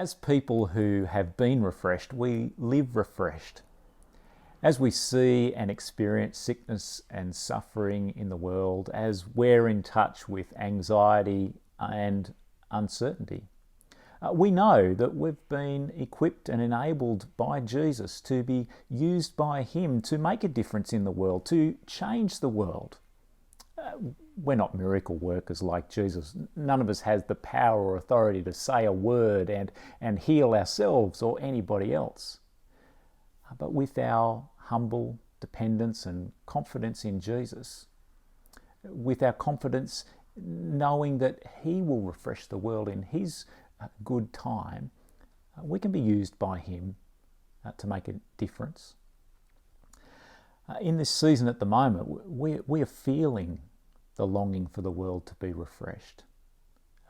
As people who have been refreshed, we live refreshed. As we see and experience sickness and suffering in the world, as we're in touch with anxiety and uncertainty, we know that we've been equipped and enabled by Jesus to be used by Him to make a difference in the world, to change the world. We're not miracle workers like Jesus. None of us has the power or authority to say a word and heal ourselves or anybody else. But with our humble dependence and confidence in Jesus, with our confidence knowing that He will refresh the world in His good time, we can be used by Him to make a difference. In this season at the moment, we are feeling the longing for the world to be refreshed.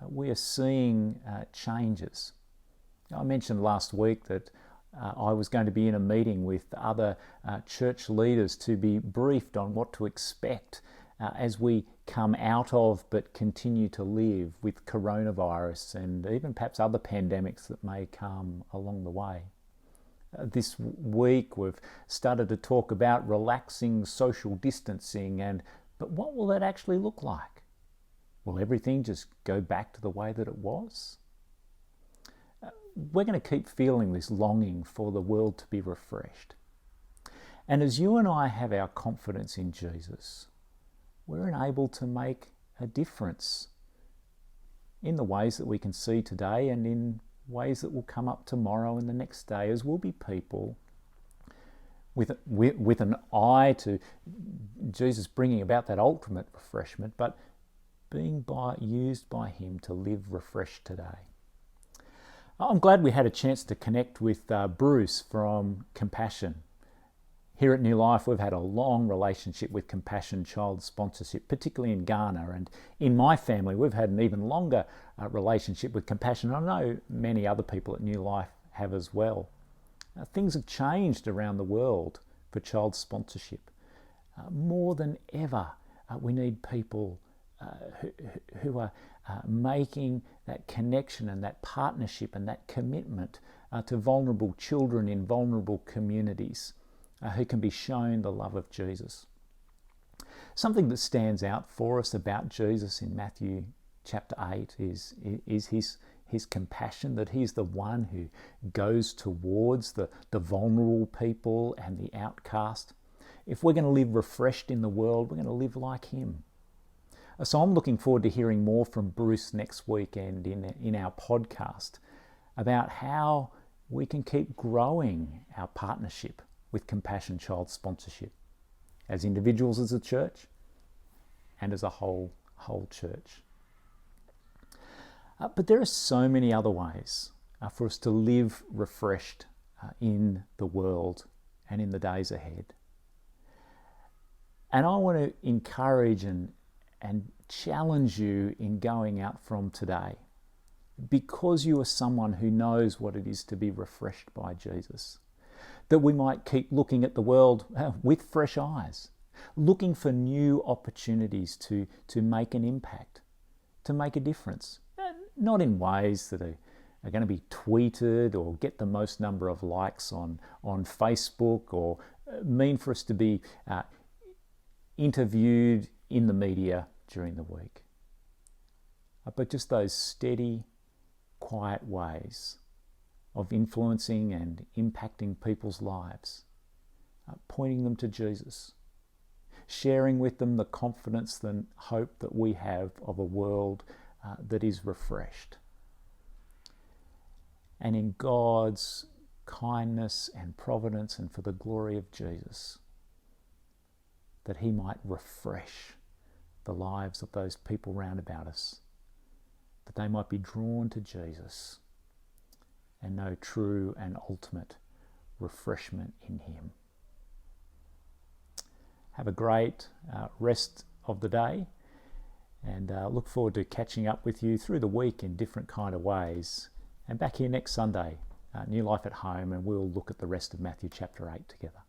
We are seeing changes. I mentioned last week that I was going to be in a meeting with other church leaders to be briefed on what to expect as we come out of but continue to live with coronavirus and even perhaps other pandemics that may come along the way. This week we've started to talk about relaxing social distancing, but what will that actually look like? Will everything just go back to the way that it was? We're going to keep feeling this longing for the world to be refreshed. And as you and I have our confidence in Jesus, we're enabled to make a difference in the ways that we can see today and in ways that will come up tomorrow and the next day, as we'll be people with an eye to Jesus bringing about that ultimate refreshment, but being used by Him to live refreshed today. I'm glad we had a chance to connect with Bruce from Compassion. Here at New Life, we've had a long relationship with Compassion Child Sponsorship, particularly in Ghana. And in my family, we've had an even longer relationship with Compassion. I know many other people at New Life have as well. Things have changed around the world for child sponsorship. More than ever, we need people who are making that connection and that partnership and that commitment to vulnerable children in vulnerable communities who can be shown the love of Jesus. Something that stands out for us about Jesus in Matthew chapter 8 is his compassion, that He's the one who goes towards the vulnerable people and the outcast. If we're going to live refreshed in the world, we're going to live like Him. So I'm looking forward to hearing more from Bruce next weekend in our podcast about how we can keep growing our partnership with Compassion Child Sponsorship as individuals, as a church, and as a whole church. But there are so many other ways for us to live refreshed in the world and in the days ahead. And I want to encourage and challenge you in going out from today, because you are someone who knows what it is to be refreshed by Jesus, that we might keep looking at the world with fresh eyes, looking for new opportunities to make an impact, to make a difference. Not in ways that are going to be tweeted or get the most number of likes on Facebook or mean for us to be interviewed in the media during the week. But just those steady, quiet ways of influencing and impacting people's lives, pointing them to Jesus, sharing with them the confidence and hope that we have of a world that is refreshed. And in God's kindness and providence and for the glory of Jesus, that He might refresh the lives of those people round about us, that they might be drawn to Jesus and know true and ultimate refreshment in Him. Have a great rest of the day, and look forward to catching up with you through the week in different kind of ways. And back here next Sunday, New Life at Home, and we'll look at the rest of Matthew chapter 8 together.